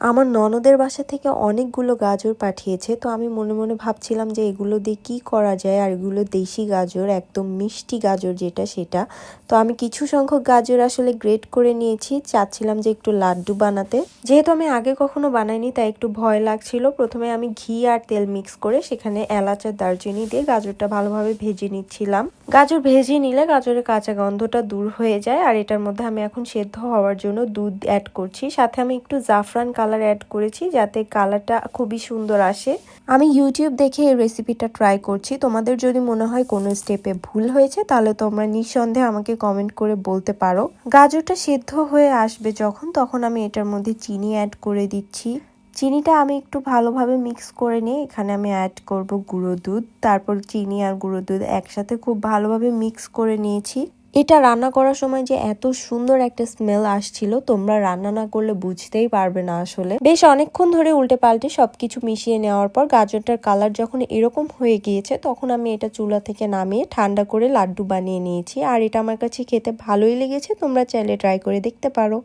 আমার ননদের বাসা থেকে অনেকগুলো গাজর পাঠিয়েছে, তো আমি মনে মনে ভাবছিলাম যে এগুলো দিয়ে কি করা যায়। আর এগুলো দেশি গাজর, একদম মিষ্টি গাজর যেটা সেটা। তো আমি কিছু সংখ্যক গাজর আসলে গ্রেট করে নিয়েছি, চাচ্ছিলাম যে একটু লাড্ডু বানাতে। যেহেতু আমি আগে কখনো বানাইনি তাই একটু ভয় লাগছিল। প্রথমে আমি ঘি আর তেল মিক্স করে সেখানে এলাচ আর দারচিনি দিয়ে গাজরটা ভালোভাবে ভেজে নিচ্ছিলাম। গাজর ভেজে নিলে গাজরের কাঁচা গন্ধটা দূর হয়ে যায়। আর এটার মধ্যে আমি এখন সেদ্ধ হওয়ার জন্য দুধ অ্যাড করছি, সাথে আমি একটু জাফরান কালার অ্যাড করেছি যাতে কালারটা খুবই সুন্দর আসে। আমি ইউটিউব দেখে এই রেসিপিটা ট্রাই করছি। তোমাদের যদি মনে হয় কোনো স্টেপে ভুল হয়েছে তাহলে তোমরা নিঃসন্দেহে আমাকে কমেন্ট করে বলতে পারো। গাজরটা সেদ্ধ হয়ে আসবে যখন, তখন আমি এটার মধ্যে চিনি অ্যাড করে দিচ্ছি। চিনিটা আমি একটু ভালোভাবে মিক্স করে নিয়ে এখানে আমি অ্যাড করব গুঁড়ো দুধ। তারপর চিনি আর গুঁড়ো দুধ একসাথে খুব ভালোভাবে মিক্স করে নিয়েছি। এটা রান্না করার সময় যে এত সুন্দর একটা স্মেল আসছিল, তোমরা রান্না না করলে বুঝতেই পারবে না। আসলে বেশ অনেকক্ষণ ধরে উল্টে পাল্টে সবকিছু মিশিয়ে নেওয়ার পর গাজরটার কালার যখন এরকম হয়ে গিয়েছে, তখন আমি এটা চুলা থেকে নামিয়ে ঠান্ডা করে লাড্ডু বানিয়ে নিয়েছি। আর এটা আমার কাছে খেতে ভালোই লেগেছে, তোমরা চাইলে ট্রাই করে দেখতে পারো।